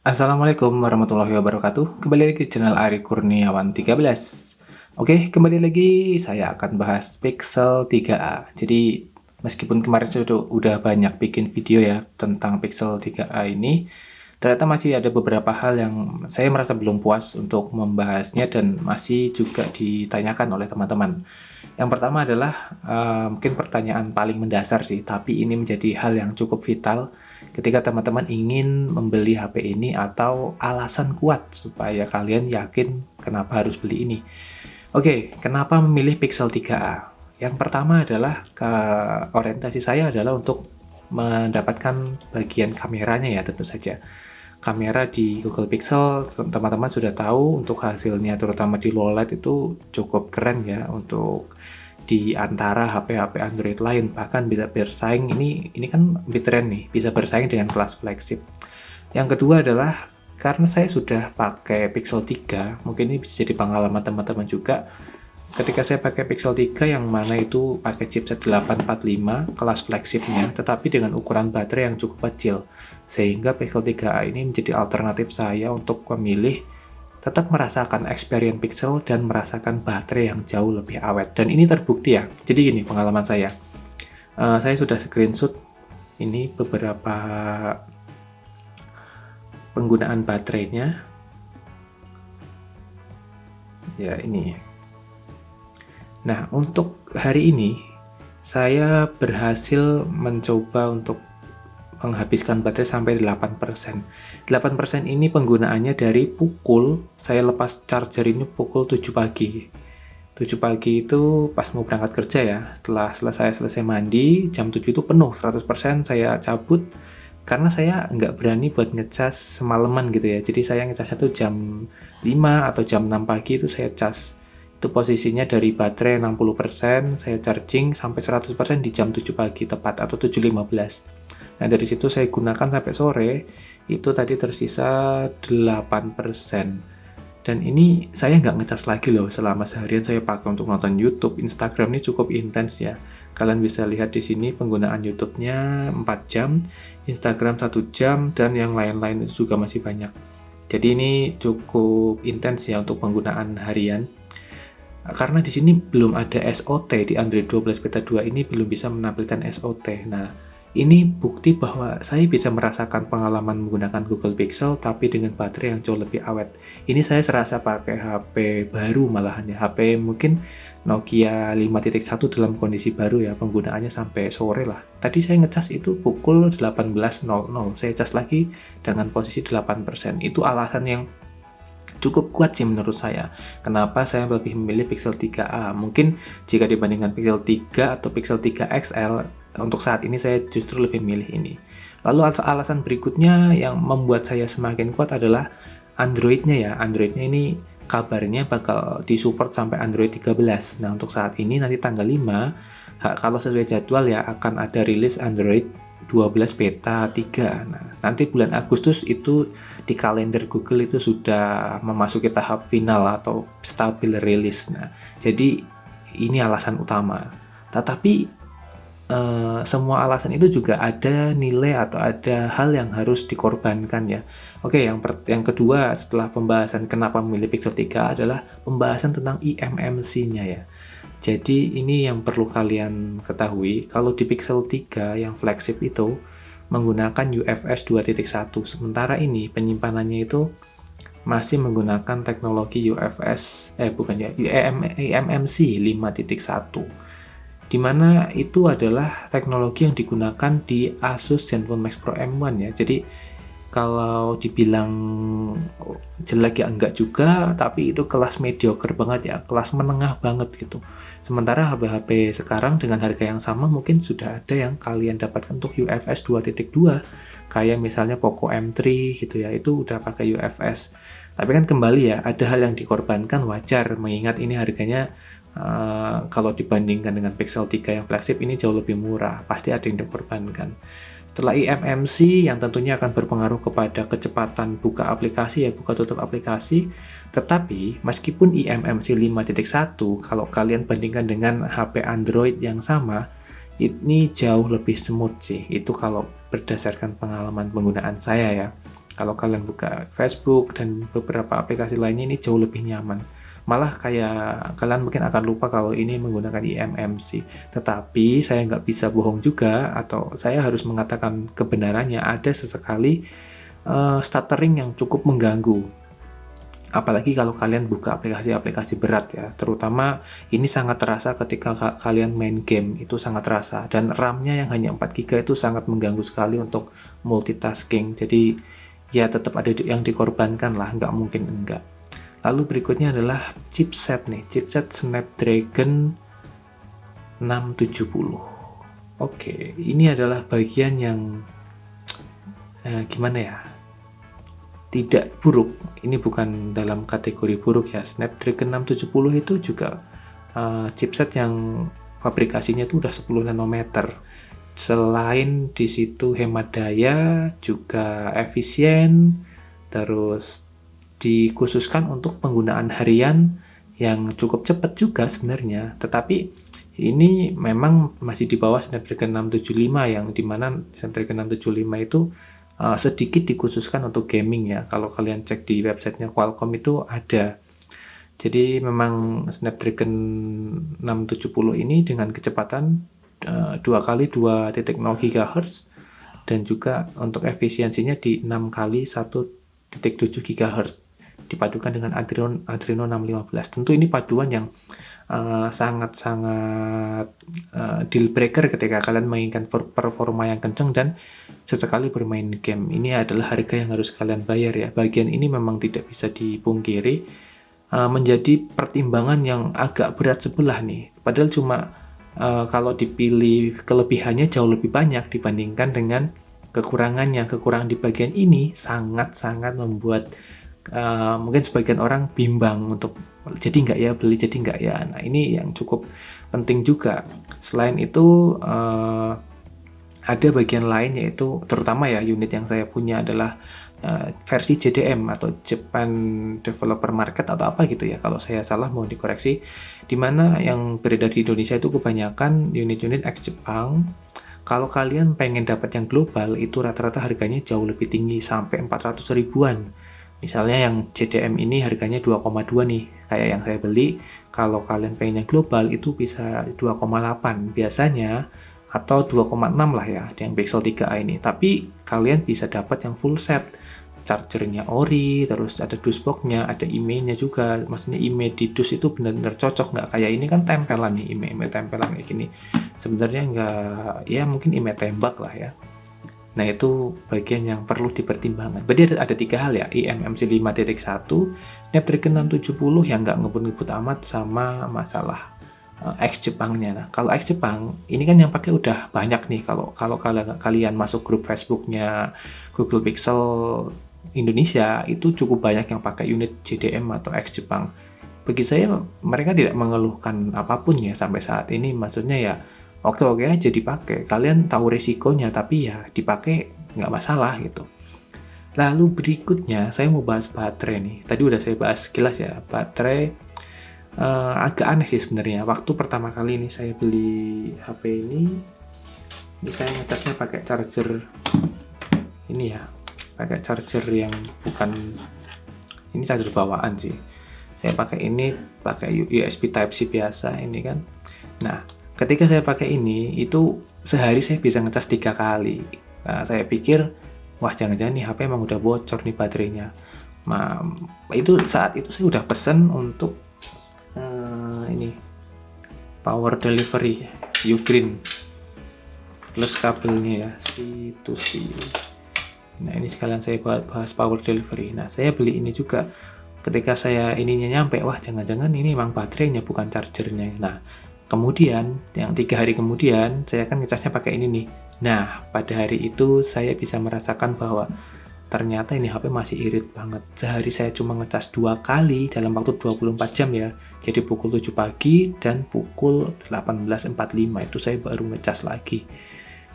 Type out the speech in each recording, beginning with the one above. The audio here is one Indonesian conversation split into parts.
Assalamualaikum warahmatullahi wabarakatuh. Kembali lagi di channel Ari Kurniawan 13. Oke, kembali lagi saya akan bahas Pixel 3a. Jadi, meskipun kemarin saya udah banyak bikin video ya tentang Pixel 3a ini, ternyata masih ada beberapa hal yang saya merasa belum puas untuk membahasnya dan masih juga ditanyakan oleh teman-teman. Yang pertama adalah mungkin pertanyaan paling mendasar sih, tapi ini menjadi hal yang cukup vital ketika teman-teman ingin membeli HP ini atau alasan kuat supaya kalian yakin kenapa harus beli ini. Oke, kenapa memilih Pixel 3a? Yang pertama adalah orientasi saya adalah untuk mendapatkan bagian kameranya ya tentu saja. Kamera di Google Pixel teman-teman sudah tahu untuk hasilnya terutama di low light itu cukup keren ya untuk di antara HP-HP Android lain, bahkan bisa bersaing. Ini kan mid-range nih, bisa bersaing dengan kelas flagship. Yang kedua adalah karena saya sudah pakai Pixel 3, mungkin ini bisa jadi pengalaman teman-teman juga. Ketika saya pakai Pixel 3 yang mana itu pakai chipset 845 kelas flagshipnya, tetapi dengan ukuran baterai yang cukup kecil, sehingga Pixel 3a ini menjadi alternatif saya untuk memilih tetap merasakan experience Pixel dan merasakan baterai yang jauh lebih awet. Dan ini terbukti ya. Jadi gini pengalaman saya. Saya sudah screenshot ini beberapa penggunaan baterainya. Ya ini. Nah, untuk hari ini saya berhasil mencoba untuk menghabiskan baterai sampai 8%. 8% ini penggunaannya dari saya lepas charger ini pukul 7 pagi. 7 pagi itu pas mau berangkat kerja ya. Setelah selesai mandi, jam 7 itu penuh 100% saya cabut karena saya nggak berani buat ngecas semalaman gitu ya. Jadi saya ngecasnya tuh jam 5 atau jam 6 pagi itu saya cas. Itu posisinya dari baterai 60%, saya charging sampai 100% di jam 7 pagi tepat atau 7.15. Nah, dari situ saya gunakan sampai sore, itu tadi tersisa 8%. Dan ini saya nggak ngecas lagi loh, selama seharian saya pakai untuk nonton YouTube. Instagram ini cukup intens ya. Kalian bisa lihat di sini penggunaan YouTube-nya 4 jam, Instagram 1 jam, dan yang lain-lain itu juga masih banyak. Jadi ini cukup intens ya untuk penggunaan harian. Karena di sini belum ada SOT, di Android 12 Beta 2 ini belum bisa menampilkan SOT. Nah, ini bukti bahwa saya bisa merasakan pengalaman menggunakan Google Pixel tapi dengan baterai yang jauh lebih awet. Ini saya serasa pakai HP baru malahan ya. HP mungkin Nokia 5.1 dalam kondisi baru ya, penggunaannya sampai sore lah. Tadi saya ngecas itu pukul 18.00, saya cas lagi dengan posisi 8%. Itu alasan yang cukup kuat sih menurut saya. Kenapa saya lebih memilih Pixel 3a? Mungkin jika dibandingkan Pixel 3 atau Pixel 3 XL, untuk saat ini saya justru lebih milih ini. Lalu alasan berikutnya yang membuat saya semakin kuat adalah Android-nya ya. Android-nya ini kabarnya bakal disupport sampai Android 13. Nah, untuk saat ini nanti tanggal 5, kalau sesuai jadwal ya akan ada rilis Android 12 beta 3. Nah, nanti bulan Agustus itu di kalender Google itu sudah memasuki tahap final atau stabil rilis. Nah, jadi ini alasan utama. Tetapi semua alasan itu juga ada nilai atau ada hal yang harus dikorbankan ya. Oke, yang kedua setelah pembahasan kenapa memilih Pixel 3 adalah pembahasan tentang eMMC-nya ya. Jadi ini yang perlu kalian ketahui, kalau di Pixel 3 yang flagship itu menggunakan UFS 2.1, sementara ini penyimpanannya itu masih menggunakan teknologi eMMC 5.1. Di mana itu adalah teknologi yang digunakan di Asus Zenfone Max Pro M1 ya. Jadi kalau dibilang jelek ya enggak juga, tapi itu kelas mediocre banget ya, kelas menengah banget gitu. Sementara HP-HP sekarang dengan harga yang sama mungkin sudah ada yang kalian dapatkan untuk UFS 2.2, kayak misalnya Poco M3 gitu ya, itu udah pakai UFS. Tapi kan kembali ya, ada hal yang dikorbankan, wajar mengingat ini harganya kalau dibandingkan dengan Pixel 3 yang flagship ini jauh lebih murah, pasti ada yang dikorbankan. Setelah eMMC yang tentunya akan berpengaruh kepada kecepatan buka aplikasi ya, buka tutup aplikasi, tetapi meskipun eMMC 5.1 kalau kalian bandingkan dengan HP Android yang sama, ini jauh lebih smooth sih, itu kalau berdasarkan pengalaman penggunaan saya ya. Kalau kalian buka Facebook dan beberapa aplikasi lainnya ini jauh lebih nyaman. Malah kayak kalian mungkin akan lupa kalau ini menggunakan eMMC. Tetapi saya nggak bisa bohong juga, atau saya harus mengatakan kebenarannya, ada sesekali stuttering yang cukup mengganggu. Apalagi kalau kalian buka aplikasi-aplikasi berat ya, terutama ini sangat terasa ketika kalian main game, itu sangat terasa. Dan RAM-nya yang hanya 4 GB itu sangat mengganggu sekali untuk multitasking. Jadi ya tetap ada yang dikorbankan lah, nggak mungkin enggak. Lalu berikutnya adalah chipset nih, chipset Snapdragon 670. Oke, ini adalah bagian yang gimana ya, tidak buruk. Ini bukan dalam kategori buruk ya. Snapdragon 670 itu juga chipset yang fabrikasinya itu udah 10 nanometer. Selain di situ hemat daya, juga efisien, terus dikhususkan untuk penggunaan harian yang cukup cepat juga sebenarnya. Tetapi ini memang masih di bawah Snapdragon 675, yang dimana Snapdragon 675 itu sedikit dikhususkan untuk gaming ya. Kalau kalian cek di websitenya Qualcomm itu ada. Jadi memang Snapdragon 670 ini dengan kecepatan 2 kali 2.0 GHz, dan juga untuk efisiensinya di 6 kali 1.7 GHz dipadukan dengan Adreno 615. Tentu ini paduan yang sangat-sangat deal breaker ketika kalian menginginkan performa yang kencang dan sesekali bermain game. Ini adalah harga yang harus kalian bayar ya. Bagian ini memang tidak bisa dipungkiri, menjadi pertimbangan yang agak berat sebelah nih. Padahal cuma kalau dipilih kelebihannya jauh lebih banyak dibandingkan dengan kekurangannya. Kekurangan di bagian ini sangat-sangat membuat mungkin sebagian orang bimbang untuk jadi nggak ya, beli jadi nggak ya. Nah ini yang cukup penting juga. Selain itu ada bagian lain, yaitu terutama ya unit yang saya punya adalah versi JDM atau Japan Developer Market atau apa gitu ya, kalau saya salah mohon dikoreksi, dimana yang beredar di Indonesia itu kebanyakan unit-unit ex Jepang. Kalau kalian pengen dapat yang global itu rata-rata harganya jauh lebih tinggi, sampai 400 ribuan. Misalnya yang JDM ini harganya 2,2 nih, kayak yang saya beli. Kalau kalian pengen yang global itu bisa 2,8 biasanya, atau 2,6 lah ya, yang Pixel 3a ini. Tapi kalian bisa dapat yang full set, chargernya ori, terus ada dusbox-nya, ada IMEI-nya juga. Maksudnya IMEI di dus itu benar-benar cocok, nggak kayak ini kan tempelan nih, IMEI tempelan kayak gini. Sebenarnya nggak, ya mungkin IMEI tembak lah ya. Nah itu bagian yang perlu dipertimbangkan. Berarti ada 3 hal ya, eMMC 5.1, Snapdragon 670 yang nggak ngebut-ngebut amat, sama masalah ex Jepangnya. Nah kalau ex Jepang ini kan yang pakai udah banyak nih. Kalau kalian masuk grup Facebooknya Google Pixel Indonesia, itu cukup banyak yang pakai unit JDM atau ex Jepang. Bagi saya mereka tidak mengeluhkan apapun ya sampai saat ini. Maksudnya ya oke-oke aja dipakai. Kalian tahu resikonya, tapi ya dipakai nggak masalah gitu. Lalu berikutnya saya mau bahas baterai nih. Tadi udah saya bahas sekilas ya, baterai. Agak aneh sih sebenarnya. Waktu pertama kali ini saya beli HP ini saya ngecasnya pakai charger ini ya, pakai charger yang bukan, ini charger bawaan sih. Saya pakai ini, pakai USB Type-C biasa ini kan. Nah ketika saya pakai ini, itu sehari saya bisa ngecas 3 kali. Nah, saya pikir, wah jangan-jangan nih HP emang udah bocor nih baterainya. Nah, saat itu saya udah pesen untuk ini power delivery Ugreen plus kabelnya ya, C to C. Nah ini sekalian saya bahas power delivery. Nah saya beli ini juga. Ketika saya ininya nyampe, wah jangan-jangan ini emang baterainya bukan chargernya. Nah kemudian, yang 3 hari kemudian, saya akan ngecasnya pakai ini nih. Nah, pada hari itu saya bisa merasakan bahwa ternyata ini HP masih irit banget. Sehari saya cuma ngecas 2 kali dalam waktu 24 jam ya. Jadi pukul 7 pagi dan pukul 18.45 itu saya baru ngecas lagi.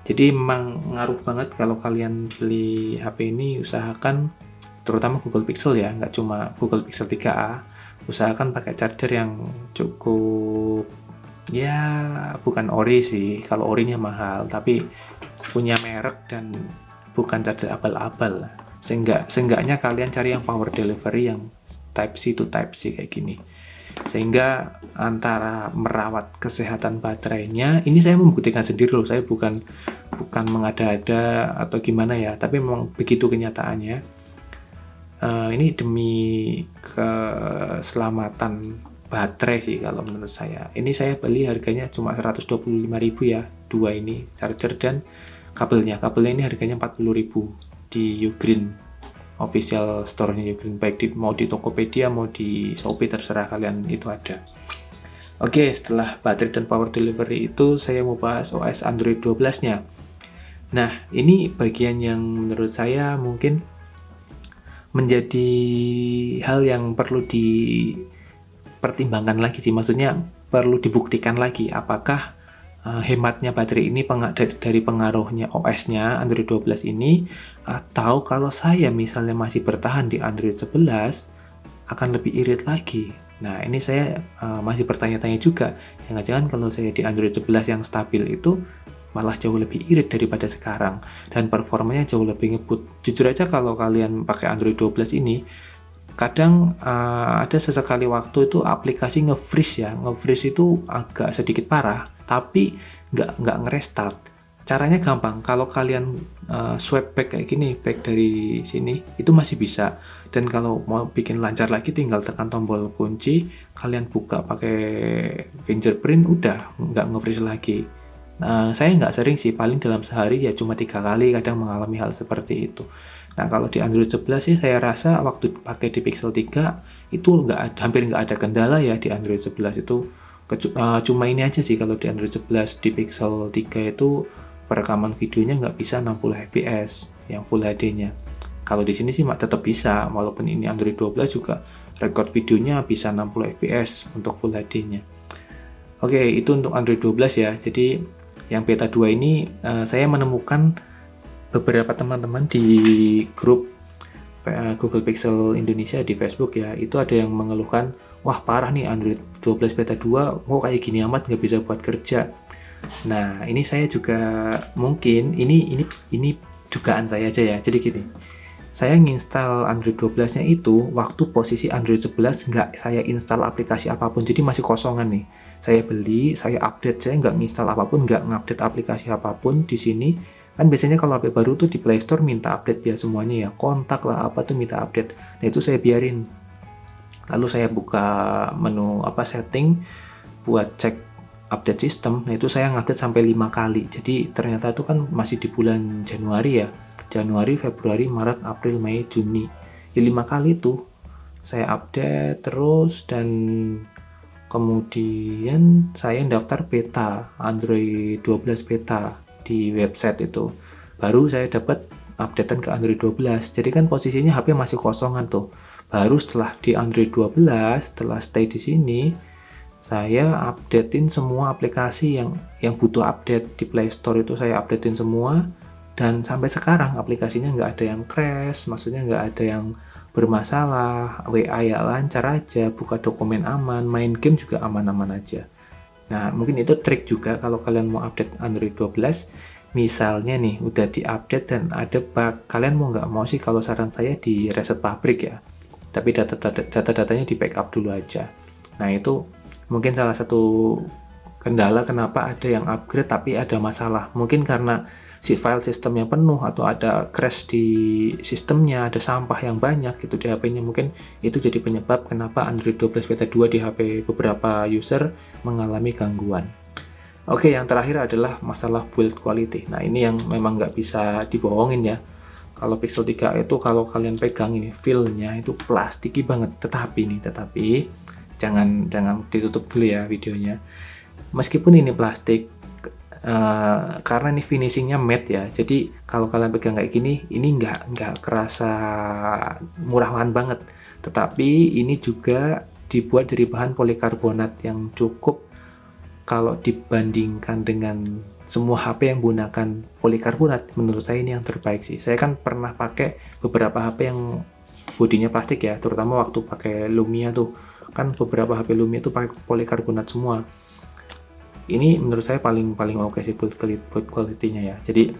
Jadi memang ngaruh banget kalau kalian beli HP ini, usahakan, terutama Google Pixel ya, nggak cuma Google Pixel 3a, usahakan pakai charger yang cukup, ya bukan ori sih, kalau orinya mahal, tapi punya merek dan bukan charger abal-abal. Seenggaknya kalian cari yang power delivery yang Type C to Type C kayak gini. Sehingga antara merawat kesehatan baterainya, ini saya membuktikan sendiri loh, saya bukan mengada-ada atau gimana ya, tapi memang begitu kenyataannya. Ini demi keselamatan baterai sih kalau menurut saya. Ini saya beli harganya cuma 125.000 ya, dua ini, charger dan kabelnya. Kabelnya ini harganya 40.000 di Ugreen official store-nya Ugreen, baik mau di Tokopedia mau di Shopee, terserah kalian, itu ada. Oke, setelah baterai dan power delivery itu saya mau bahas OS Android 12-nya. Nah, ini bagian yang menurut saya mungkin menjadi hal yang perlu dipertimbangkan lagi sih, maksudnya perlu dibuktikan lagi apakah hematnya baterai ini dari pengaruhnya OS-nya Android 12 ini, atau kalau saya misalnya masih bertahan di Android 11 akan lebih irit lagi. Nah, ini saya masih bertanya-tanya juga, jangan-jangan kalau saya di Android 11 yang stabil itu malah jauh lebih irit daripada sekarang, dan performanya jauh lebih ngebut. Jujur aja kalau kalian pakai Android 12 ini, kadang ada sesekali waktu itu aplikasi nge-freeze ya, nge-freeze itu agak sedikit parah, tapi nggak nge-restart. Caranya gampang, kalau kalian swipe back kayak gini, back dari sini, itu masih bisa. Dan kalau mau bikin lancar lagi, tinggal tekan tombol kunci, kalian buka pakai fingerprint, udah nggak nge-freeze lagi. Nah, saya nggak sering sih, paling dalam sehari ya cuma 3 kali kadang mengalami hal seperti itu. Nah, kalau di Android 11 sih saya rasa waktu pakai di Pixel 3 itu hampir nggak ada kendala ya di Android 11 itu. Cuma ini aja sih, kalau di Android 11 di Pixel 3 itu perekaman videonya nggak bisa 60 fps yang Full HD-nya. Kalau di sini sih tetap bisa, walaupun ini Android 12 juga record videonya bisa 60 fps untuk Full HD-nya. Oke, itu untuk Android 12 ya. Jadi yang beta 2 ini saya menemukan beberapa teman-teman di grup Google Pixel Indonesia di Facebook ya, itu ada yang mengeluhkan, wah parah nih Android 12 beta 2, kok kayak gini amat, nggak bisa buat kerja. Nah, ini saya juga mungkin, ini dugaan saya aja ya, jadi gini, saya nginstal Android 12-nya itu waktu posisi Android 11 nggak saya install aplikasi apapun, jadi masih kosongan nih. Saya beli, saya update, saya nggak nginstal apapun, nggak ngupdate aplikasi apapun di sini. Kan biasanya kalau HP baru tuh di Play Store minta update ya semuanya ya, kontak lah apa tuh minta update. Nah, itu saya biarin. Lalu saya buka menu setting buat cek update sistem. Nah, itu saya ngupdate sampai 5 kali. Jadi ternyata itu kan masih di bulan Januari ya. Januari, Februari, Maret, April, Mei, Juni. Ya 5 kali itu saya update terus, dan kemudian saya daftar beta Android 12 beta di website itu. Baru saya dapat updatean ke Android 12. Jadi kan posisinya HP masih kosongan tuh. Baru setelah di Android 12, setelah stay di sini, saya updatein semua aplikasi yang butuh update di Play Store, itu saya updatein semua, dan sampai sekarang aplikasinya nggak ada yang crash, maksudnya nggak ada yang bermasalah, WA ya lancar aja, buka dokumen aman, main game juga aman-aman aja. Nah, mungkin itu trik juga kalau kalian mau update Android 12, misalnya nih udah diupdate dan ada bug, kalian mau nggak mau sih kalau saran saya di reset pabrik ya, tapi data-datanya di backup dulu aja. Nah, itu mungkin salah satu kendala kenapa ada yang upgrade tapi ada masalah. Mungkin karena si file sistemnya penuh, atau ada crash di sistemnya, ada sampah yang banyak gitu di HP-nya. Mungkin itu jadi penyebab kenapa Android 12 beta 2 di HP beberapa user mengalami gangguan. Oke, yang terakhir adalah masalah build quality. Nah, ini yang memang nggak bisa dibohongin ya. Kalau Pixel 3 itu kalau kalian pegang ini, feel-nya itu plastiki banget. Tetapi jangan ditutup dulu ya videonya. Meskipun ini plastik, karena ini finishingnya matte ya, jadi kalau kalian pegang kayak gini, ini nggak kerasa murahan banget. Tetapi ini juga dibuat dari bahan polikarbonat yang cukup, kalau dibandingkan dengan semua HP yang menggunakan polikarbonat, menurut saya ini yang terbaik sih. Saya kan pernah pakai beberapa HP yang bodinya plastik ya, terutama waktu pakai Lumia tuh, kan beberapa HP Lumia tuh pakai polikarbonat semua. Ini menurut saya paling oke sih build quality-nya ya. Jadi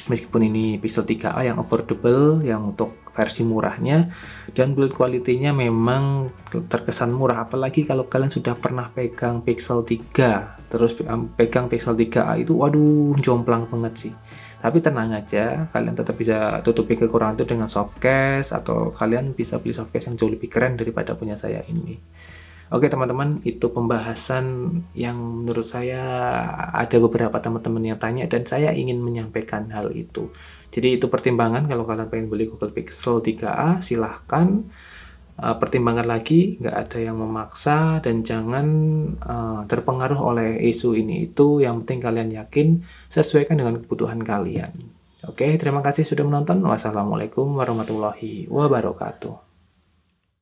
Meskipun ini Pixel 3a yang affordable, yang untuk versi murahnya, dan build quality-nya memang terkesan murah, apalagi kalau kalian sudah pernah pegang Pixel 3, terus pegang Pixel 3a itu, waduh, jomplang banget sih. Tapi tenang aja, kalian tetap bisa tutupi kekurangan itu dengan softcase, atau kalian bisa beli softcase yang jauh lebih keren daripada punya saya ini. Oke teman-teman, itu pembahasan yang menurut saya ada beberapa teman-teman yang tanya dan saya ingin menyampaikan hal itu. Jadi itu pertimbangan kalau kalian pengen beli Google Pixel 3a, silahkan. Pertimbangan lagi, nggak ada yang memaksa dan jangan terpengaruh oleh isu ini itu. Yang penting kalian yakin, sesuaikan dengan kebutuhan kalian. Oke, terima kasih sudah menonton. Wassalamualaikum warahmatullahi wabarakatuh.